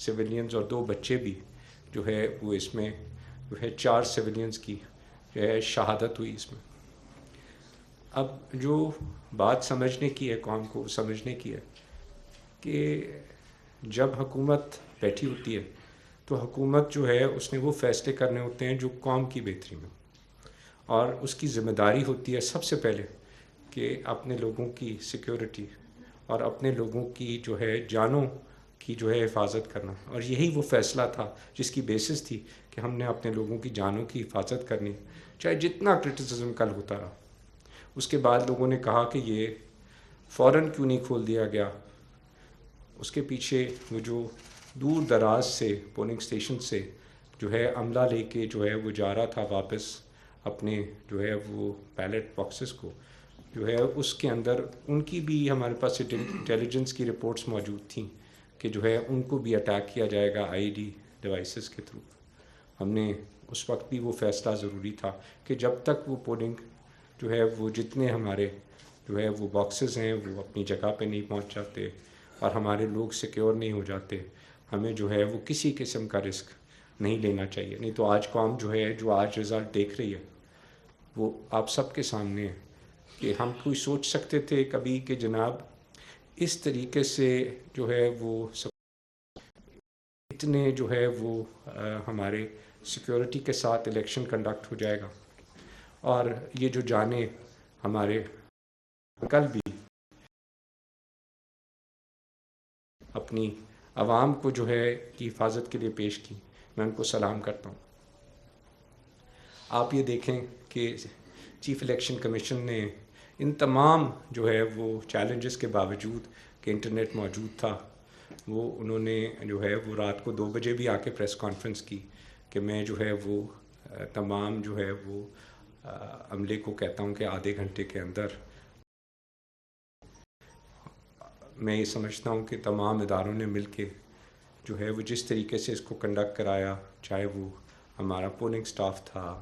Civilians اور 2 بچے بھی جو ہے وہ اس میں جو ہے 4 سویلینز کی جو ہے شہادت ہوئی اس میں۔ اب جو بات سمجھنے کی ہے، قوم کو سمجھنے کی ہے کہ جب حکومت بیٹھی ہوتی ہے تو حکومت جو ہے اس نے وہ فیصلے کرنے ہوتے ہیں جو قوم کی بہتری میں، اور اس کی ذمہ داری ہوتی ہے سب سے پہلے کہ اپنے لوگوں کی سیکیورٹی اور اپنے لوگوں کی جو ہے جانوں کی جو ہے حفاظت کرنا۔ اور یہی وہ فیصلہ تھا جس کی بیسس تھی کہ ہم نے اپنے لوگوں کی جانوں کی حفاظت کرنی، چاہے جتنا کرٹیسزم کل ہوتا رہا۔ اس کے بعد لوگوں نے کہا کہ یہ فوراً کیوں نہیں کھول دیا گیا۔ اس کے پیچھے وہ جو دور دراز سے پولنگ اسٹیشن سے جو ہے عملہ لے کے جو ہے وہ جا رہا تھا واپس اپنے جو ہے وہ بیلٹ باکسز کو، جو ہے اس کے اندر ان کی بھی ہمارے پاس انٹیلیجنس کی رپورٹس موجود تھیں کہ جو ہے ان کو بھی اٹیک کیا جائے گا آئی ڈی ڈیوائسز کے تھرو۔ ہم نے اس وقت بھی وہ فیصلہ ضروری تھا کہ جب تک وہ پولنگ جو ہے وہ جتنے ہمارے جو ہے وہ باکسز ہیں وہ اپنی جگہ پہ نہیں پہنچ جاتے اور ہمارے لوگ سیکیور نہیں ہو جاتے، ہمیں جو ہے وہ کسی قسم کا رسک نہیں لینا چاہیے۔ نہیں تو آج قوم جو ہے جو آج رزلٹ دیکھ رہی ہے وہ آپ سب کے سامنے ہے کہ ہم کوئی سوچ سکتے تھے کبھی کہ جناب اس طریقے سے جو ہے وہ اتنے جو ہے وہ ہمارے سیکیورٹی کے ساتھ الیکشن کنڈکٹ ہو جائے گا، اور یہ جو جانیں ہمارے کل بھی اپنی عوام کو جو ہے کی حفاظت کے لیے پیش کی، میں ان کو سلام کرتا ہوں۔ آپ یہ دیکھیں کہ چیف الیکشن کمیشن نے ان تمام جو ہے وہ چیلنجز کے باوجود کہ انٹرنیٹ موجود تھا، وہ انہوں نے جو ہے وہ رات کو 2 بجے بھی آ کے پریس کانفرنس کی کہ میں جو ہے وہ تمام جو ہے وہ عملے کو کہتا ہوں کہ آدھے گھنٹے کے اندر میں یہ سمجھتا ہوں کہ تمام اداروں نے مل کے جو ہے وہ جس طریقے سے اس کو کنڈکٹ کرایا، چاہے وہ ہمارا پولنگ سٹاف تھا،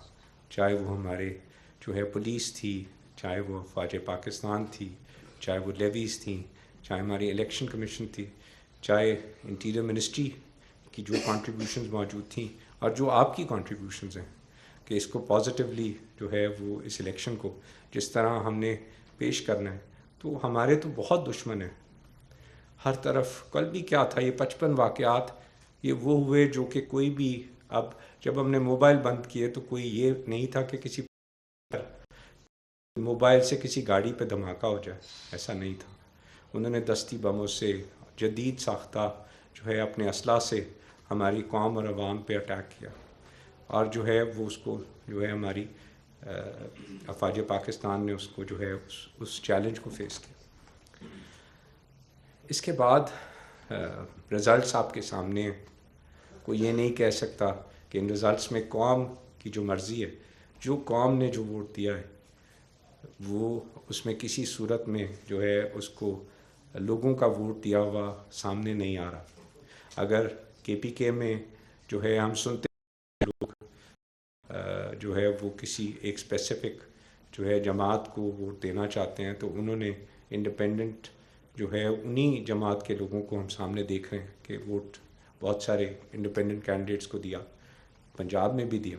چاہے وہ ہمارے جو ہے پولیس تھی، چاہے وہ افواج پاکستان تھی، چاہے وہ لیویز تھیں، چاہے ہماری الیکشن کمیشن تھی، چاہے انٹیریئر منسٹری کی جو کنٹریبیوشنز موجود تھیں، اور جو آپ کی کنٹریبیوشنز ہیں کہ اس کو پازیٹیولی جو ہے وہ اس الیکشن کو جس طرح ہم نے پیش کرنا ہے۔ تو ہمارے تو بہت دشمن ہیں ہر طرف۔ کل بھی کیا تھا، یہ 55 واقعات یہ وہ ہوئے جو کہ کوئی بھی، اب جب ہم نے موبائل بند کیے تو کوئی یہ نہیں تھا کہ کسی موبائل سے کسی گاڑی پہ دھماکہ ہو جائے، ایسا نہیں تھا۔ انہوں نے دستی بموں سے جدید ساختہ جو ہے اپنے اسلحہ سے ہماری قوم اور عوام پہ اٹیک کیا، اور جو ہے وہ اس کو جو ہے ہماری افواج پاکستان نے اس کو جو ہے اس چیلنج کو فیس کیا۔ اس کے بعد رزلٹس آپ کے سامنے ہیں، کوئی یہ نہیں کہہ سکتا کہ ان رزلٹس میں قوم کی جو مرضی ہے، جو قوم نے جو ووٹ دیا ہے وہ اس میں کسی صورت میں جو ہے اس کو لوگوں کا ووٹ دیا ہوا سامنے نہیں آ رہا۔ اگر کے پی کے میں جو ہے ہم سنتے ہیں لوگ جو ہے وہ کسی ایک اسپیسیفک جو ہے جماعت کو ووٹ دینا چاہتے ہیں تو انہوں نے انڈیپینڈنٹ جو ہے انہی جماعت کے لوگوں کو ہم سامنے دیکھ رہے ہیں کہ ووٹ بہت سارے انڈیپینڈنٹ کینڈیڈیٹس کو دیا، پنجاب میں بھی دیا۔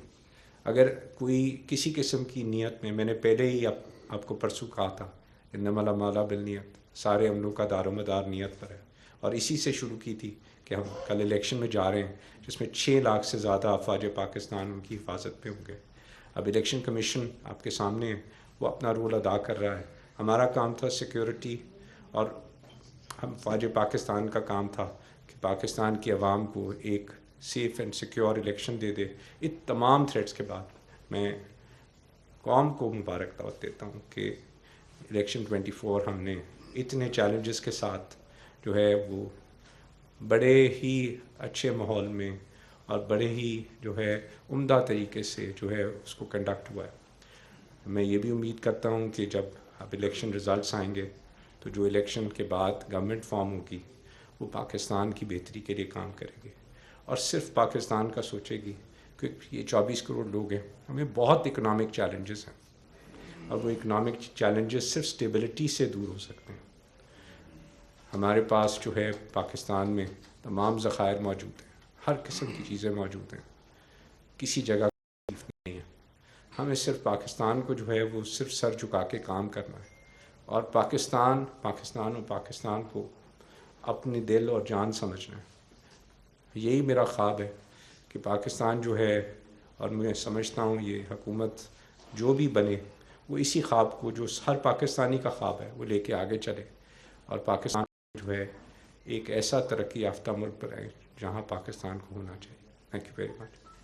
اگر کوئی کسی قسم کی نیت میں نے پہلے ہی آپ کو پرسوں کہا تھا انما الاعمال بالنیات، سارے عملوں کا دار و مدار نیت پر ہے، اور اسی سے شروع کی تھی کہ ہم کل الیکشن میں جا رہے ہیں جس میں 6 لاکھ سے زیادہ افواج پاکستان ان کی حفاظت پہ ہوں گے۔ اب الیکشن کمیشن آپ کے سامنے ہے، وہ اپنا رول ادا کر رہا ہے۔ ہمارا کام تھا سیکیورٹی، اور ہم افواج پاکستان کا کام تھا کہ پاکستان کی عوام کو ایک سیف اینڈ سیکیور الیکشن دے دے۔ ان تمام تھریٹس کے بعد میں قوم کو مبارکباد دیتا ہوں کہ الیکشن 24 ہم نے اتنے چیلنجز کے ساتھ جو ہے وہ بڑے ہی اچھے ماحول میں اور بڑے ہی جو ہے عمدہ طریقے سے جو ہے اس کو کنڈکٹ ہوا ہے۔ میں یہ بھی امید کرتا ہوں کہ جب اب الیکشن رزلٹس آئیں گے تو جو الیکشن کے بعد گورنمنٹ فارم ہوگی وہ پاکستان کی بہتری کے لیے کام کرے گی، اور صرف پاکستان کا سوچے گی، کیونکہ یہ 24 کروڑ لوگ ہیں، ہمیں بہت اکنامک چیلنجز ہیں، اور وہ اکنامک چیلنجز صرف سٹیبلٹی سے دور ہو سکتے ہیں۔ ہمارے پاس جو ہے پاکستان میں تمام ذخائر موجود ہیں، ہر قسم کی چیزیں موجود ہیں، کسی جگہ نہیں ہے. ہمیں صرف پاکستان کو جو ہے وہ صرف سر جھکا کے کام کرنا ہے، اور پاکستان اور پاکستان کو اپنی دل اور جان سمجھنا ہے. یہی میرا خواب ہے کہ پاکستان جو ہے، اور میں سمجھتا ہوں یہ حکومت جو بھی بنے وہ اسی خواب کو جو ہر پاکستانی کا خواب ہے وہ لے کے آگے چلے، اور پاکستان جو ہے ایک ایسا ترقی یافتہ ملک بنائے جہاں پاکستان کو ہونا چاہیے. Thank you very much.